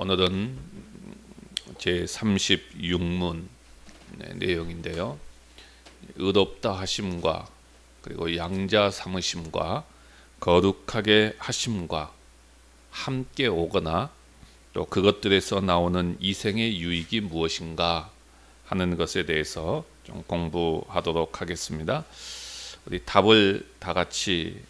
오늘은 제 36문 내용인데요. 의롭다 하심과 그리고 양자 삼으심과 거룩하게 하심과 함께 오거나 또 그것들에서 나오는 이생의 유익이 무엇인가 하는 것에 대해서 좀 공부하도록 하겠습니다. 우리 답을 다 같이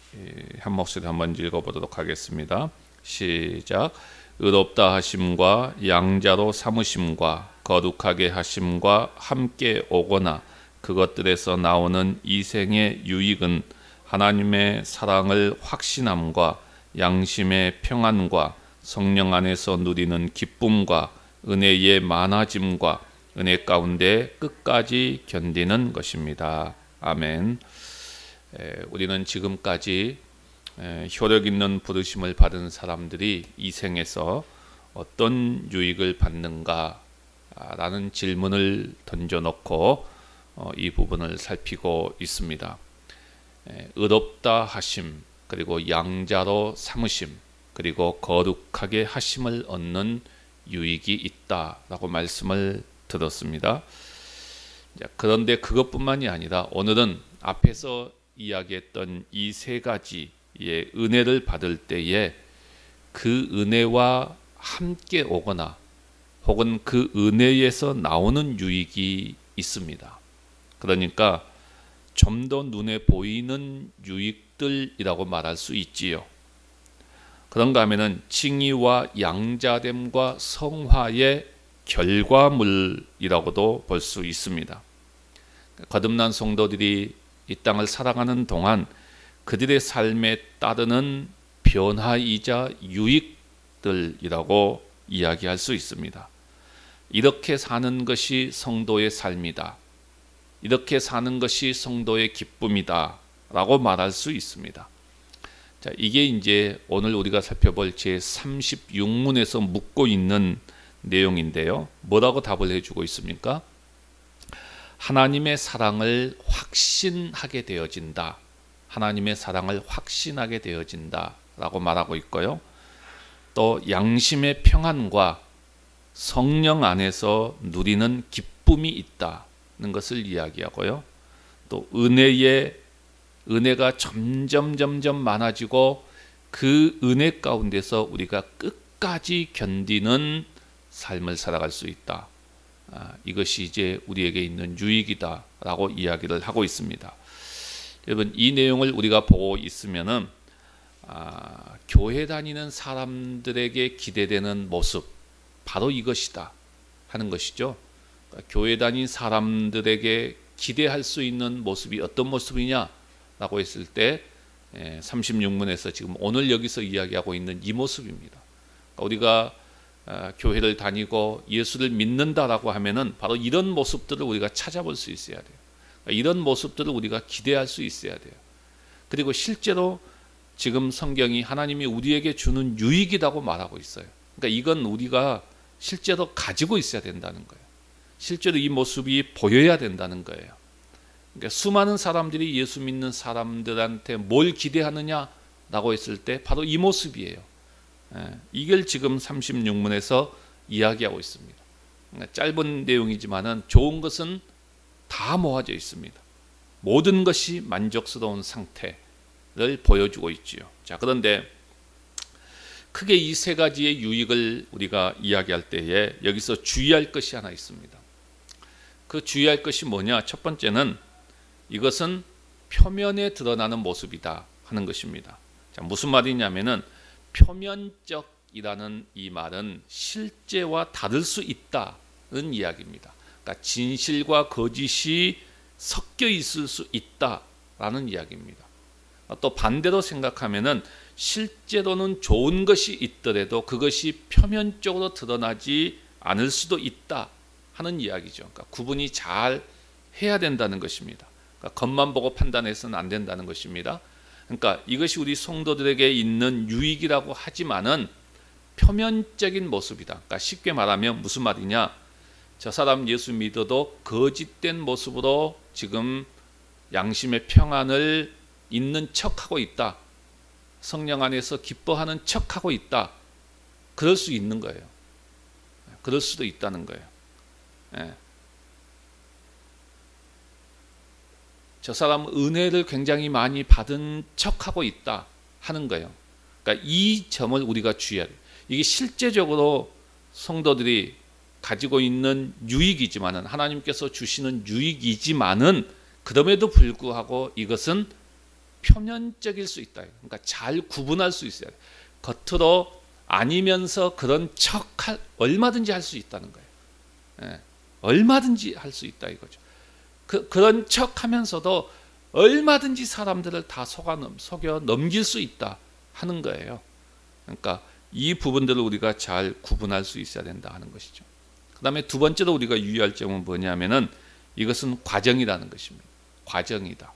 한 목소리 한번 읽어보도록 하겠습니다. 시작. 의롭다 하심과 양자로 삼으심과 거룩하게 하심과 함께 오거나 그것들에서 나오는 이생의 유익은 하나님의 사랑을 확신함과 양심의 평안과 성령 안에서 누리는 기쁨과 은혜의 많아짐과 은혜 가운데 끝까지 견디는 것입니다. 아멘. 우리는 지금까지 효력 있는 부르심을 받은 사람들이 이 생에서 어떤 유익을 받는가 라는 질문을 던져놓고 이 부분을 살피고 있습니다. 의롭다 하심, 그리고 양자로 삼으심, 그리고 거룩하게 하심을 얻는 유익이 있다라고 말씀을 들었습니다. 그런데 그것뿐만이 아니라 오늘은 앞에서 이야기했던 이 세 가지의 은혜를 받을 때에 그 은혜와 함께 오거나 혹은 그 은혜에서 나오는 유익이 있습니다. 그러니까 좀 더 눈에 보이는 유익들이라고 말할 수 있지요. 그런가 하면은 칭의와 양자됨과 성화의 결과물이라고도 볼 수 있습니다. 거듭난 성도들이 이 땅을 살아가는 동안 그들의 삶에 따르는 변화이자 유익들이라고 이야기할 수 있습니다. 이렇게 사는 것이 성도의 삶이다. 이렇게 사는 것이 성도의 기쁨이다 라고 말할 수 있습니다. 자, 이게 이제 오늘 우리가 살펴볼 제 36문에서 묻고 있는 내용인데요. 뭐라고 답을 해주고 있습니까? 하나님의 사랑을 확신하게 되어진다. 하나님의 사랑을 확신하게 되어진다 라고 말하고 있고요. 또 양심의 평안과 성령 안에서 누리는 기쁨이 있다는 것을 이야기하고요. 또 은혜가 점점 많아지고 그 은혜 가운데서 우리가 끝까지 견디는 삶을 살아갈 수 있다. 이것이 이제 우리에게 있는 유익이다 라고 이야기를 하고 있습니다. 여러분, 이 내용을 우리가 보고 있으면은 교회 다니는 사람들에게 기대되는 모습, 바로 이것이다 하는 것이죠. 그러니까 교회 다니는 사람들에게 기대할 수 있는 모습이 어떤 모습이냐 라고 했을 때 36문에서 지금 오늘 여기서 이야기하고 있는 이 모습입니다. 그러니까 우리가 교회를 다니고 예수를 믿는다라고 하면은 바로 이런 모습들을 우리가 찾아볼 수 있어야 돼요. 그러니까 이런 모습들을 우리가 기대할 수 있어야 돼요. 그리고 실제로 지금 성경이 하나님이 우리에게 주는 유익이라고 말하고 있어요. 그러니까 이건 우리가 실제로 가지고 있어야 된다는 거예요. 실제로 이 모습이 보여야 된다는 거예요. 그러니까 수많은 사람들이 예수 믿는 사람들한테 뭘 기대하느냐라고 했을 때 바로 이 모습이에요. 이걸 지금 36문에서 이야기하고 있습니다. 그러니까 짧은 내용이지만은 좋은 것은 다 모아져 있습니다. 모든 것이 만족스러운 상태를 보여주고 있지요. 자, 그런데 크게 이 세 가지의 유익을 우리가 이야기할 때에 여기서 주의할 것이 하나 있습니다. 그 주의할 것이 뭐냐? 첫 번째는 이것은 표면에 드러나는 모습이다 하는 것입니다. 자, 무슨 말이냐면은 표면적이라는 이 말은 실제와 다를 수 있다는 이야기입니다. 그러니까 진실과 거짓이 섞여 있을 수 있다라는 이야기입니다. 또 반대로 생각하면은 실제로는 좋은 것이 있더라도 그것이 표면적으로 드러나지 않을 수도 있다 하는 이야기죠. 그러니까 구분이 잘 해야 된다는 것입니다. 그러니까 겉만 보고 판단해서는 안 된다는 것입니다. 그러니까 이것이 우리 성도들에게 있는 유익이라고 하지만은 표면적인 모습이다. 그러니까 쉽게 말하면 무슨 말이냐? 저 사람 예수 믿어도 거짓된 모습으로 지금 양심의 평안을 있는 척하고 있다. 성령 안에서 기뻐하는 척하고 있다. 그럴 수 있는 거예요. 그럴 수도 있다는 거예요. 예. 저 사람은 은혜를 굉장히 많이 받은 척하고 있다 하는 거예요. 그러니까 이 점을 우리가 주의해야 돼요. 이게 실제적으로 성도들이 가지고 있는 유익이지만은, 하나님께서 주시는 유익이지만은, 그럼에도 불구하고 이것은 표면적일 수 있다. 그러니까 잘 구분할 수 있어야 돼요. 겉으로 아니면서 그런 척할, 얼마든지 할 수 있다는 거예요. 예, 얼마든지 할 수 있다 이거죠. 그런 척하면서도 얼마든지 사람들을 다 속여 넘길 수 있다 하는 거예요. 그러니까 이 부분들을 우리가 잘 구분할 수 있어야 된다 하는 것이죠. 그 다음에 두 번째로 우리가 유의할 점은 뭐냐면은, 이것은 과정이라는 것입니다. 과정이다.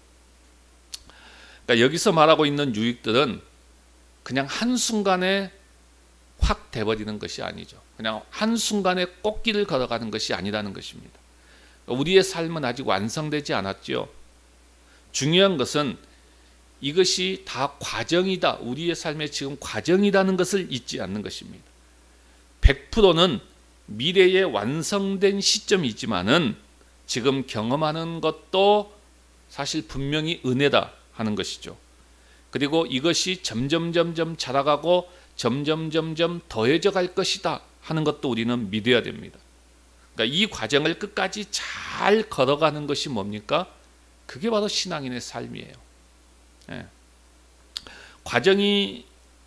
그러니까 여기서 말하고 있는 유익들은 그냥 한순간에 확 돼버리는 것이 아니죠. 그냥 한순간에 꽃길을 걸어가는 것이 아니라는 것입니다. 우리의 삶은 아직 완성되지 않았죠. 중요한 것은 이것이 다 과정이다, 우리의 삶의 지금 과정이라는 것을 잊지 않는 것입니다. 100%는 미래에 완성된 시점이지만은 지금 경험하는 것도 사실 분명히 은혜다 하는 것이죠. 그리고 이것이 점점 자라가고 점점 더해져 갈 것이다 하는 것도 우리는 믿어야 됩니다. 그러니까 이 과정을 끝까지 잘 걸어가는 것이 뭡니까? 그게 바로 신앙인의 삶이에요. 예. 과정이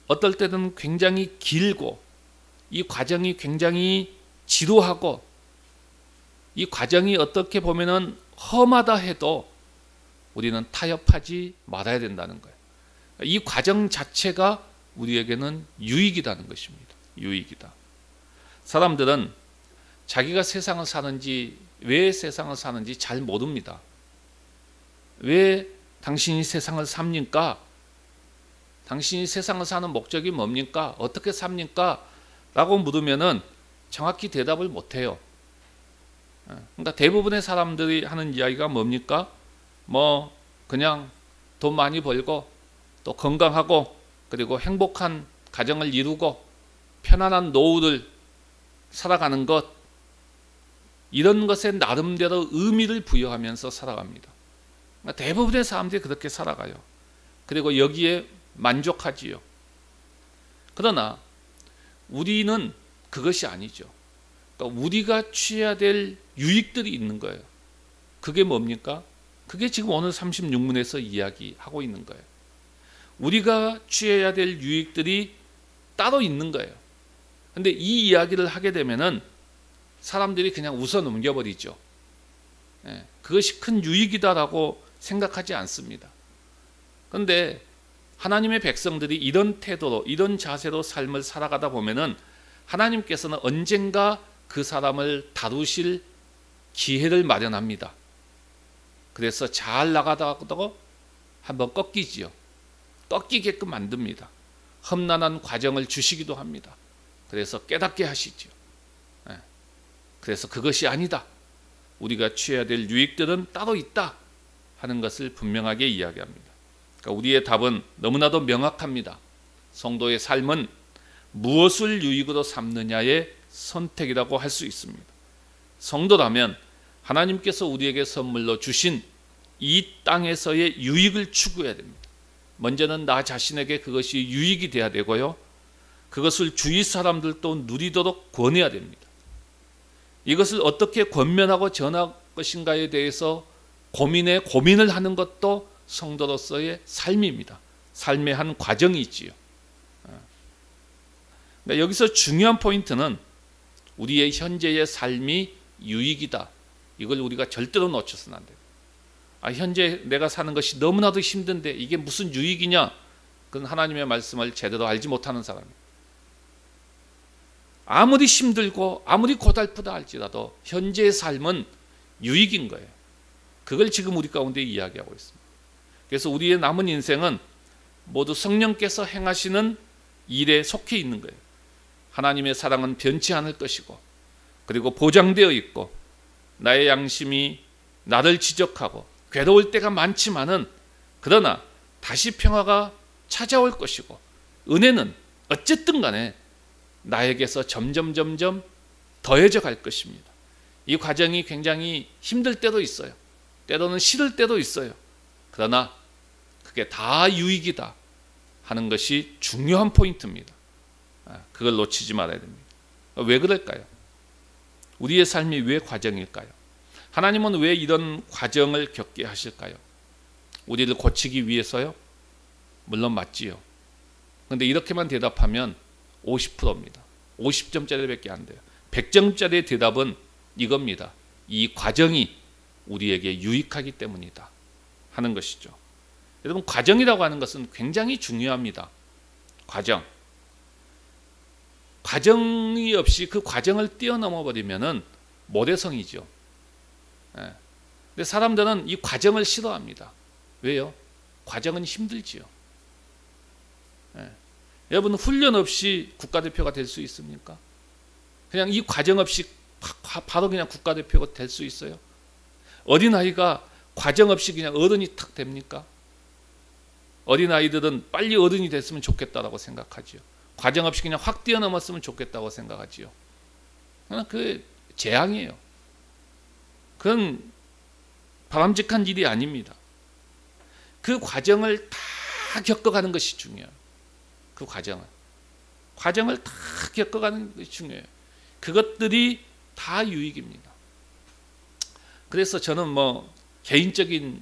어떨 때는 굉장히 길고, 이 과정이 굉장히 지루하고, 이 과정이 어떻게 보면은 험하다 해도 우리는 타협하지 말아야 된다는 거예요. 이 과정 자체가 우리에게는 유익이라는 것입니다. 유익이다. 사람들은 자기가 세상을 사는지, 왜 세상을 사는지 잘 모릅니다. 왜 당신이 세상을 삽니까? 당신이 세상을 사는 목적이 뭡니까? 어떻게 삽니까? 라고 물으면은 정확히 대답을 못해요. 그러니까 대부분의 사람들이 하는 이야기가 뭡니까? 뭐 그냥 돈 많이 벌고 또 건강하고 그리고 행복한 가정을 이루고 편안한 노후를 살아가는 것, 이런 것에 나름대로 의미를 부여하면서 살아갑니다. 그러니까 대부분의 사람들이 그렇게 살아가요. 그리고 여기에 만족하지요. 그러나 우리는 그것이 아니죠. 그러니까 우리가 취해야 될 유익들이 있는 거예요. 그게 뭡니까? 그게 지금 오늘 36문에서 이야기하고 있는 거예요. 우리가 취해야 될 유익들이 따로 있는 거예요. 근데 이 이야기를 하게 되면은 사람들이 그냥 웃어 넘겨버리죠. 그것이 큰 유익이다라고 생각하지 않습니다. 그런데 하나님의 백성들이 이런 태도로, 이런 자세로 삶을 살아가다 보면은 하나님께서는 언젠가 그 사람을 다루실 기회를 마련합니다. 그래서 잘 나가다가도 한번 꺾이지요. 꺾이게끔 만듭니다. 험난한 과정을 주시기도 합니다. 그래서 깨닫게 하시죠. 그래서 그것이 아니다, 우리가 취해야 될 유익들은 따로 있다 하는 것을 분명하게 이야기합니다. 그러니까 우리의 답은 너무나도 명확합니다. 성도의 삶은 무엇을 유익으로 삼느냐의 선택이라고 할 수 있습니다. 성도라면 하나님께서 우리에게 선물로 주신 이 땅에서의 유익을 추구해야 됩니다. 먼저는 나 자신에게 그것이 유익이 돼야 되고요, 그것을 주위 사람들도 누리도록 권해야 됩니다. 이것을 어떻게 권면하고 전할 것인가에 대해서 고민을 하는 것도 성도로서의 삶입니다. 삶의 한 과정이지요. 그러니까 여기서 중요한 포인트는 우리의 현재의 삶이 유익이다, 이걸 우리가 절대로 놓쳐서는 안 돼요. 현재 내가 사는 것이 너무나도 힘든데 이게 무슨 유익이냐? 그건 하나님의 말씀을 제대로 알지 못하는 사람이에요. 아무리 힘들고 아무리 고달프다 할지라도 현재의 삶은 유익인 거예요. 그걸 지금 우리 가운데 이야기하고 있습니다. 그래서 우리의 남은 인생은 모두 성령께서 행하시는 일에 속해 있는 거예요. 하나님의 사랑은 변치 않을 것이고, 그리고 보장되어 있고, 나의 양심이 나를 지적하고 괴로울 때가 많지만은 그러나 다시 평화가 찾아올 것이고, 은혜는 어쨌든 간에 나에게서 점점 더해져 갈 것입니다. 이 과정이 굉장히 힘들 때도 있어요. 때로는 싫을 때도 있어요. 그러나 그게 다 유익이다 하는 것이 중요한 포인트입니다. 그걸 놓치지 말아야 됩니다. 왜 그럴까요? 우리의 삶이 왜 과정일까요? 하나님은 왜 이런 과정을 겪게 하실까요? 우리를 고치기 위해서요? 물론 맞지요. 그런데 이렇게만 대답하면 50%입니다. 50점짜리밖에 안 돼요. 100점짜리 대답은 이겁니다. 이 과정이 우리에게 유익하기 때문이다 하는 것이죠. 여러분, 과정이라고 하는 것은 굉장히 중요합니다. 과정이 없이 그 과정을 뛰어넘어 버리면은 모래성이죠. 근데 사람들은 이 과정을 싫어합니다. 왜요? 과정은 힘들지요. 여러분, 훈련 없이 국가대표가 될 수 있습니까? 그냥 이 과정 없이 바로 그냥 국가대표가 될 수 있어요? 어린아이가 과정 없이 그냥 어른이 탁 됩니까? 어린아이들은 빨리 어른이 됐으면 좋겠다라고 생각하지요. 과정 없이 그냥 확 뛰어넘었으면 좋겠다고 생각하지요. 그 재앙이에요. 그건 바람직한 일이 아닙니다. 그 과정을 다 겪어가는 것이 중요해요. 그 과정을 다 겪어가는 것이 중요해요. 그것들이 다 유익입니다. 그래서 저는 개인적인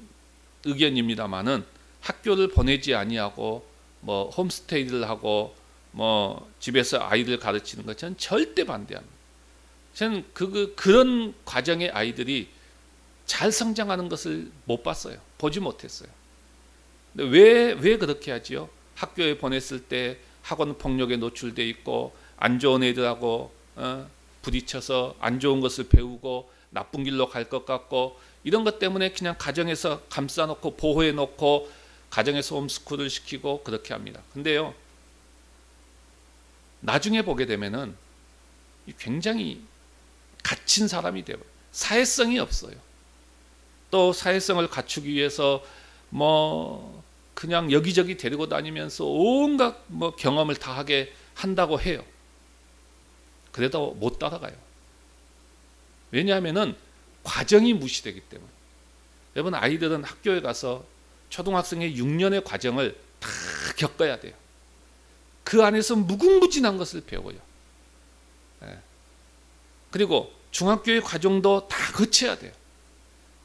의견입니다만은 학교를 보내지 아니하고 홈스테이를 하고 집에서 아이들 가르치는 것 저는 절대 반대합니다. 저는 그런 과정의 아이들이 잘 성장하는 것을 못 봤어요. 보지 못했어요. 근데 왜 그렇게 하지요? 학교에 보냈을 때 학원 폭력에 노출돼 있고 안 좋은 애들하고 부딪혀서 안 좋은 것을 배우고 나쁜 길로 갈 것 같고 이런 것 때문에 그냥 가정에서 감싸놓고 보호해놓고 가정에서 홈스쿨을 시키고 그렇게 합니다. 근데요, 나중에 보게 되면은 굉장히 갇힌 사람이 되어요. 사회성이 없어요. 또 사회성을 갖추기 위해서 그냥 여기저기 데리고 다니면서 온갖 경험을 다 하게 한다고 해요. 그래도 못 따라가요. 왜냐하면은 과정이 무시되기 때문에. 여러분, 아이들은 학교에 가서 초등학생의 6년의 과정을 다 겪어야 돼요. 그 안에서 무궁무진한 것을 배워요. 그리고 중학교의 과정도 다 거쳐야 돼요.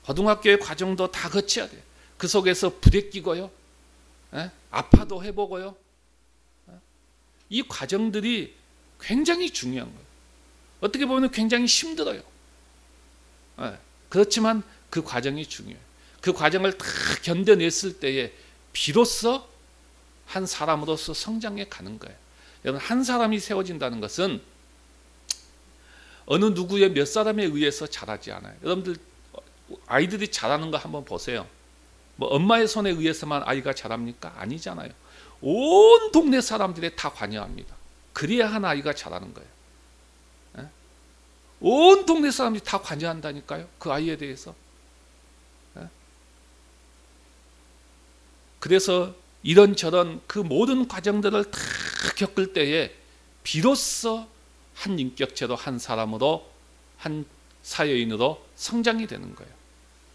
고등학교의 과정도 다 거쳐야 돼요. 그 속에서 부대끼고요. 아파도 해보고요. 이 과정들이 굉장히 중요한 거예요. 어떻게 보면 굉장히 힘들어요. 그렇지만 그 과정이 중요해요. 그 과정을 다 견뎌냈을 때에 비로소 한 사람으로서 성장해 가는 거예요. 여러분, 한 사람이 세워진다는 것은 어느 누구의 몇 사람에 의해서 자라지 않아요. 여러분들 아이들이 자라는 거 한번 보세요. 엄마의 손에 의해서만 아이가 자랍니까? 아니잖아요. 온 동네 사람들이 다 관여합니다. 그래야 한 아이가 자라는 거예요. 온 동네 사람들이 다 관여한다니까요. 그 아이에 대해서. 그래서 이런저런 그 모든 과정들을 다 겪을 때에 비로소 한 인격체로 한 사람으로 한 사회인으로 성장이 되는 거예요.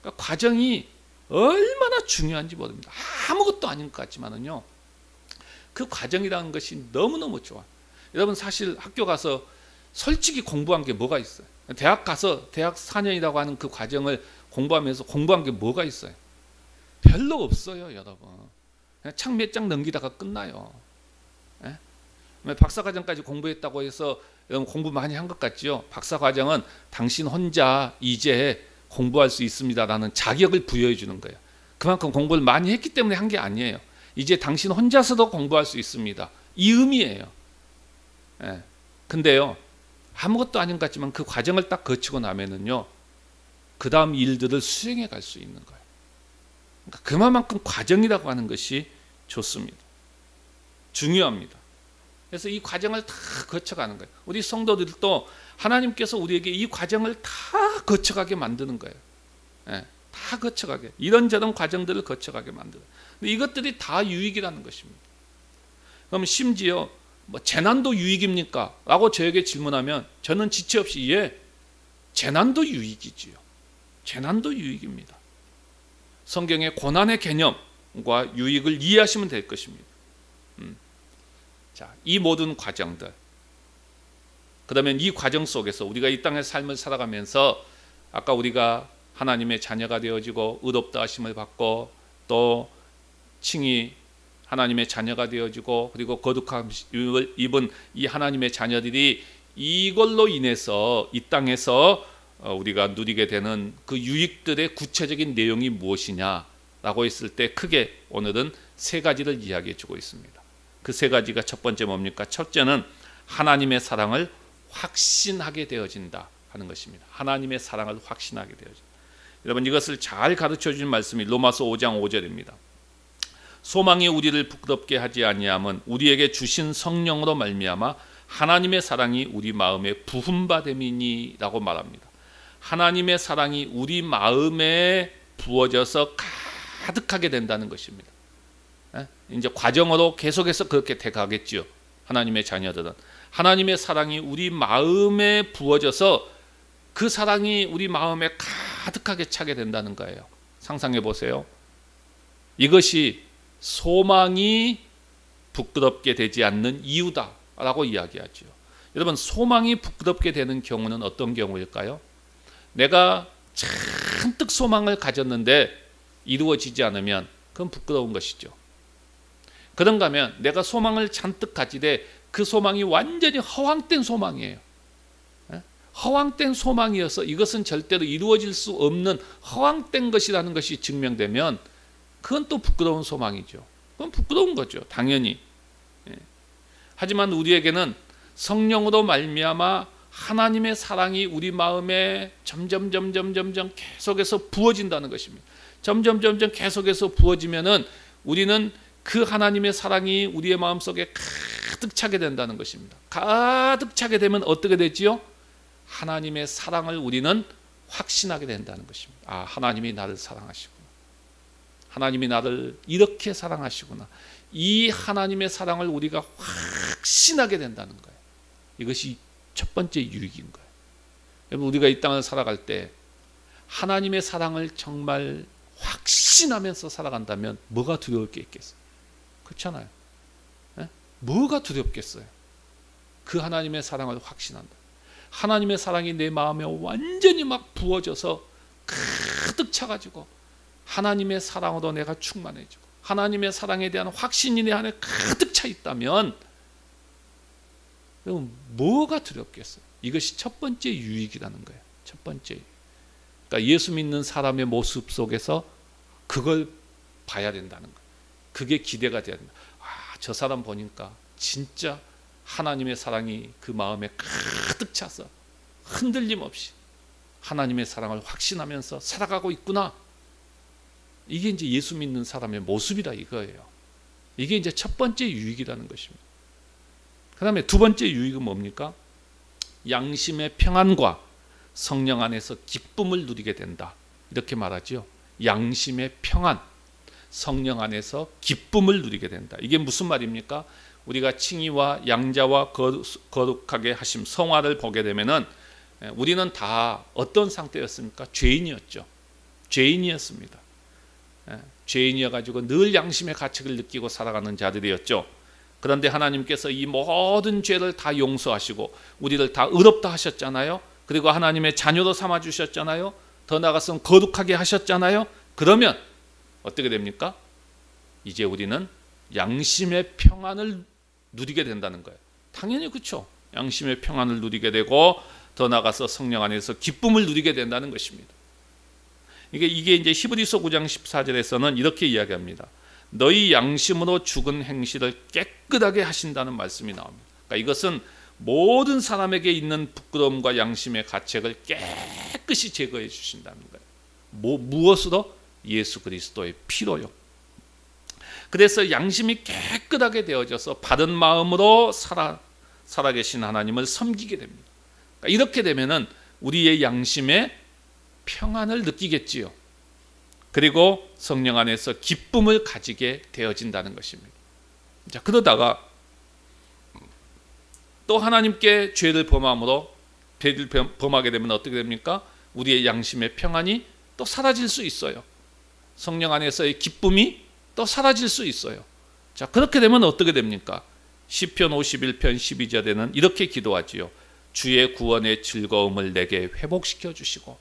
그러니까 과정이 얼마나 중요한지 모릅니다. 아무것도 아닌 것 같지만은요, 그 과정이라는 것이 너무너무 좋아. 여러분, 사실 학교 가서 솔직히 공부한 게 뭐가 있어요? 대학 가서 대학 4년이라고 하는 그 과정을 공부하면서 공부한 게 뭐가 있어요? 별로 없어요, 여러분. 그냥 책 몇 장 넘기다가 끝나요. 박사과정까지 공부했다고 해서 여러분 공부 많이 한 것 같지요? 박사과정은 당신 혼자 이제 공부할 수 있습니다라는 자격을 부여해 주는 거예요. 그만큼 공부를 많이 했기 때문에 한 게 아니에요. 이제 당신 혼자서도 공부할 수 있습니다. 이 의미예요. 근데요, 아무것도 아닌 것 같지만 그 과정을 딱 거치고 나면은요, 그 다음 일들을 수행해 갈 수 있는 거예요. 그러니까 그만큼 과정이라고 하는 것이 좋습니다. 중요합니다. 그래서 이 과정을 다 거쳐가는 거예요. 우리 성도들도 하나님께서 우리에게 이 과정을 다 거쳐가게 만드는 거예요. 다 거쳐가게. 이런저런 과정들을 거쳐가게 만드는. 근데 이것들이 다 유익이라는 것입니다. 그럼 심지어 뭐 재난도 유익입니까? 라고 저에게 질문하면 저는 지체 없이 예, 재난도 유익이지요. 재난도 유익입니다. 성경의 고난의 개념과 유익을 이해하시면 될 것입니다. 자, 이 모든 과정들, 그러면 이 과정 속에서 우리가 이 땅의 삶을 살아가면서 아까 우리가 하나님의 자녀가 되어지고 의롭다 하심을 받고 또 칭히 하나님의 자녀가 되어지고 그리고 거룩함을 입은 이 하나님의 자녀들이 이걸로 인해서 이 땅에서 우리가 누리게 되는 그 유익들의 구체적인 내용이 무엇이냐라고 했을 때 크게 오늘은 세 가지를 이야기해 주고 있습니다. 그 세 가지가 첫 번째 뭡니까? 첫째는 하나님의 사랑을 확신하게 되어진다 하는 것입니다. 하나님의 사랑을 확신하게 되어진다. 여러분 이것을 잘 가르쳐 주신 말씀이 로마서 5장 5절입니다. 소망이 우리를 부끄럽게 하지 아니함은 우리에게 주신 성령으로 말미암아 하나님의 사랑이 우리 마음에 부음받음이니라고 말합니다. 하나님의 사랑이 우리 마음에 부어져서 가득하게 된다는 것입니다. 이제 과정으로 계속해서 그렇게 돼가겠죠. 하나님의 자녀들은 하나님의 사랑이 우리 마음에 부어져서 그 사랑이 우리 마음에 가득하게 차게 된다는 거예요. 상상해 보세요. 이것이 소망이 부끄럽게 되지 않는 이유다라고 이야기하죠. 여러분 소망이 부끄럽게 되는 경우는 어떤 경우일까요? 내가 잔뜩 소망을 가졌는데 이루어지지 않으면 그건 부끄러운 것이죠. 그런가 하면 내가 소망을 잔뜩 가지되 그 소망이 완전히 허황된 소망이에요. 허황된 소망이어서 이것은 절대로 이루어질 수 없는 허황된 것이라는 것이 증명되면 그건 또 부끄러운 소망이죠. 그건 부끄러운 거죠. 당연히. 하지만 우리에게는 성령으로 말미암아 하나님의 사랑이 우리 마음에 점점 계속해서 부어진다는 것입니다. 점점 계속해서 부어지면은 우리는 그 하나님의 사랑이 우리의 마음속에 가득 차게 된다는 것입니다. 가득 차게 되면 어떻게 되지요? 하나님의 사랑을 우리는 확신하게 된다는 것입니다. 아, 하나님이 나를 사랑하시구나. 하나님이 나를 이렇게 사랑하시구나. 이 하나님의 사랑을 우리가 확신하게 된다는 거예요. 이것이 첫 번째 유익인 거예요. 여러분 우리가 이 땅을 살아갈 때 하나님의 사랑을 정말 확신하면서 살아간다면 뭐가 두려울 게 있겠어요? 그렇잖아요. 뭐가 두렵겠어요? 그 하나님의 사랑을 확신한다. 하나님의 사랑이 내 마음에 완전히 막 부어져서 가득 차가지고 하나님의 사랑으로 내가 충만해지고 하나님의 사랑에 대한 확신이 내 안에 가득 차 있다면 그럼 뭐가 두렵겠어요? 이것이 첫 번째 유익이라는 거예요. 첫 번째. 그러니까 예수 믿는 사람의 모습 속에서 그걸 봐야 된다는 거예요. 그게 기대가 돼야 된다. 아, 저 사람 보니까 진짜 하나님의 사랑이 그 마음에 가득 차서 흔들림 없이 하나님의 사랑을 확신하면서 살아가고 있구나. 이게 이제 예수 믿는 사람의 모습이다 이거예요. 이게 이제 첫 번째 유익이라는 것입니다. 그 다음에 두 번째 유익은 뭡니까? 양심의 평안과 성령 안에서 기쁨을 누리게 된다. 이렇게 말하죠. 양심의 평안, 성령 안에서 기쁨을 누리게 된다. 이게 무슨 말입니까? 우리가 칭의와 양자와 거룩하게 하심 성화를 보게 되면은 우리는 다 어떤 상태였습니까? 죄인이었죠. 죄인이었습니다. 죄인이어가지고 늘 양심의 가책을 느끼고 살아가는 자들이었죠. 그런데 하나님께서 이 모든 죄를 다 용서하시고 우리를 다 의롭다 하셨잖아요. 그리고 하나님의 자녀로 삼아주셨잖아요. 더 나아가서 거룩하게 하셨잖아요. 그러면 어떻게 됩니까? 이제 우리는 양심의 평안을 누리게 된다는 거예요. 당연히 그렇죠. 양심의 평안을 누리게 되고 더 나아가서 성령 안에서 기쁨을 누리게 된다는 것입니다. 이게 이제 히브리서 9장 14절에서는 이렇게 이야기합니다. 너희 양심으로 죽은 행실을 깨끗하게 하신다는 말씀이 나옵니다. 그러니까 이것은 모든 사람에게 있는 부끄러움과 양심의 가책을 깨끗이 제거해 주신다는 거예요. 무엇으로? 예수 그리스도의 피로요. 그래서 양심이 깨끗하게 되어져서 바른 마음으로 살아계신 하나님을 섬기게 됩니다. 그러니까 이렇게 되면은 우리의 양심에 평안을 느끼겠지요. 그리고 성령 안에서 기쁨을 가지게 되어진다는 것입니다. 자, 그러다가 또 하나님께 죄를 범하게 되면 어떻게 됩니까? 우리의 양심의 평안이 또 사라질 수 있어요. 성령 안에서의 기쁨이 또 사라질 수 있어요. 자, 그렇게 되면 어떻게 됩니까? 시편 51편 12절에는 이렇게 기도하지요. 주의 구원의 즐거움을 내게 회복시켜 주시고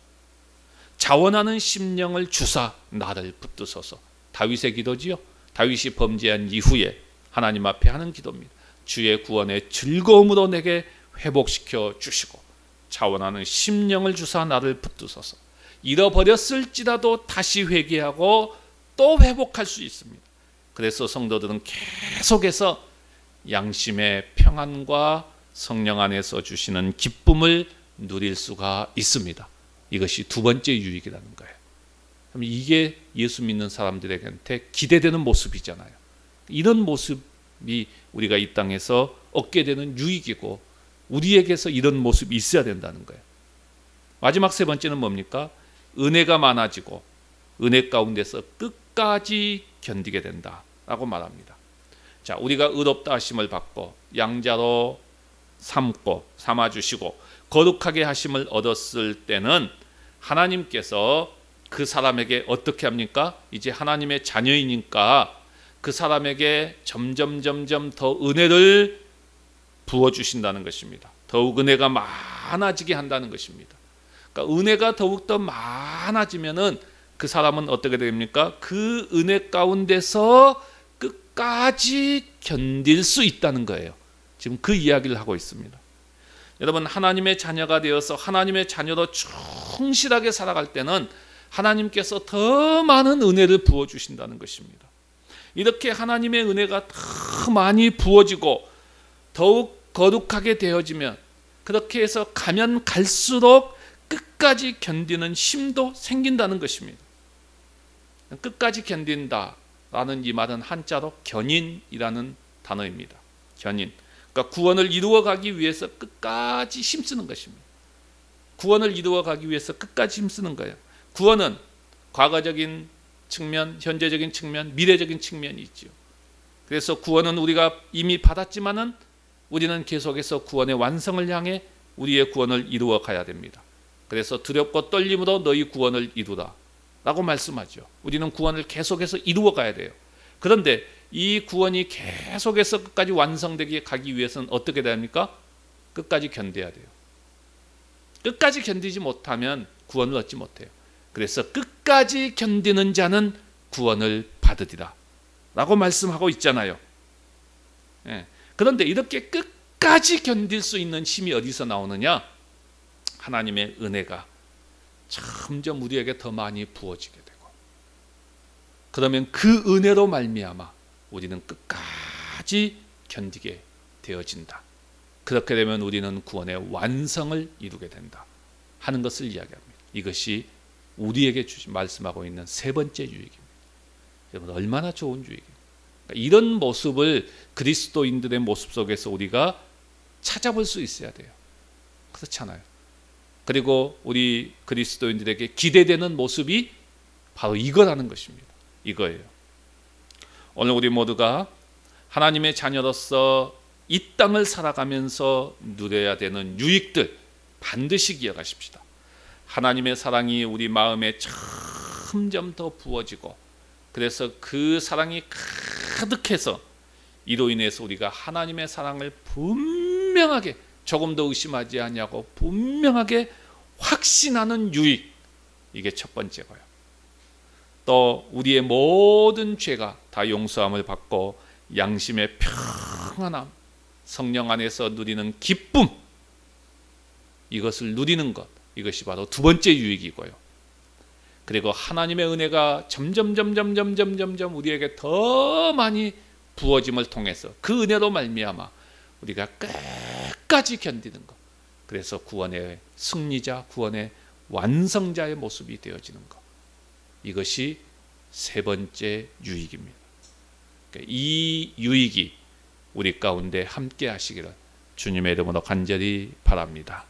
자원하는 심령을 주사 나를 붙드소서. 다윗의 기도지요. 다윗이 범죄한 이후에 하나님 앞에 하는 기도입니다. 주의 구원의 즐거움으로 내게 회복시켜 주시고 자원하는 심령을 주사 나를 붙드소서. 잃어버렸을지라도 다시 회개하고 또 회복할 수 있습니다. 그래서 성도들은 계속해서 양심의 평안과 성령 안에서 주시는 기쁨을 누릴 수가 있습니다. 이것이 두 번째 유익이라는 거예요. 그럼 이게 예수 믿는 사람들에게 기대되는 모습이잖아요. 이런 모습이 우리가 이 땅에서 얻게 되는 유익이고 우리에게서 이런 모습이 있어야 된다는 거예요. 마지막 세 번째는 뭡니까? 은혜가 많아지고 은혜 가운데서 끝까지 견디게 된다라고 말합니다. 자, 우리가 의롭다 하심을 받고 양자로 삼아주시고 거룩하게 하심을 얻었을 때는 하나님께서 그 사람에게 어떻게 합니까? 이제 하나님의 자녀이니까 그 사람에게 점점 더 은혜를 부어주신다는 것입니다. 더욱 은혜가 많아지게 한다는 것입니다. 그러니까 은혜가 더욱더 많아지면은 그 사람은 어떻게 됩니까? 그 은혜 가운데서 끝까지 견딜 수 있다는 거예요. 지금 그 이야기를 하고 있습니다. 여러분, 하나님의 자녀가 되어서 하나님의 자녀로 충실하게 살아갈 때는 하나님께서 더 많은 은혜를 부어주신다는 것입니다. 이렇게 하나님의 은혜가 더 많이 부어지고 더욱 거룩하게 되어지면 그렇게 해서 가면 갈수록 끝까지 견디는 힘도 생긴다는 것입니다. 끝까지 견딘다라는 이 말은 한자로 견인이라는 단어입니다. 견인. 그러니까 구원을 이루어가기 위해서 끝까지 힘쓰는 것입니다. 구원을 이루어가기 위해서 끝까지 힘쓰는 거예요. 구원은 과거적인 측면, 현재적인 측면, 미래적인 측면이 있죠. 그래서 구원은 우리가 이미 받았지만은 우리는 계속해서 구원의 완성을 향해 우리의 구원을 이루어 가야 됩니다. 그래서 두렵고 떨림으로 너희 구원을 이루라 라고 말씀하죠. 우리는 구원을 계속해서 이루어 가야 돼요. 그런데 이 구원이 계속해서 끝까지 완성되게 가기 위해서는 어떻게 됩니까? 끝까지 견뎌야 돼요. 끝까지 견디지 못하면 구원을 얻지 못해요. 그래서 끝까지 견디는 자는 구원을 받으리라 라고 말씀하고 있잖아요. 예. 그런데 이렇게 끝까지 견딜 수 있는 힘이 어디서 나오느냐? 하나님의 은혜가 점점 우리에게 더 많이 부어지게 되고, 그러면 그 은혜로 말미암아 우리는 끝까지 견디게 되어진다. 그렇게 되면 우리는 구원의 완성을 이루게 된다 하는 것을 이야기합니다. 이것이 우리에게 말씀하고 있는 세 번째 유익입니다. 여러분, 얼마나 좋은 유익입니까? 이런 모습을 그리스도인들의 모습 속에서 우리가 찾아볼 수 있어야 돼요. 그렇잖아요. 그리고 우리 그리스도인들에게 기대되는 모습이 바로 이거라는 것입니다. 이거예요. 오늘 우리 모두가 하나님의 자녀로서 이 땅을 살아가면서 누려야 되는 유익들 반드시 기억하십시다. 하나님의 사랑이 우리 마음에 점점 더 부어지고, 그래서 그 사랑이 가득해서 이로 인해서 우리가 하나님의 사랑을 분명하게, 조금 더 의심하지 아니하고 분명하게 확신하는 유익, 이게 첫 번째고요. 또 우리의 모든 죄가 다 용서함을 받고 양심의 평안함, 성령 안에서 누리는 기쁨, 이것을 누리는 것, 이것이 바로 두 번째 유익이고요. 그리고 하나님의 은혜가 점점 우리에게 더 많이 부어짐을 통해서 그 은혜로 말미암아 우리가 끝까지 견디는 것, 그래서 구원의 승리자, 구원의 완성자의 모습이 되어지는 것, 이것이 세 번째 유익입니다. 이 유익이 우리 가운데 함께 하시기를 주님의 이름으로 간절히 바랍니다.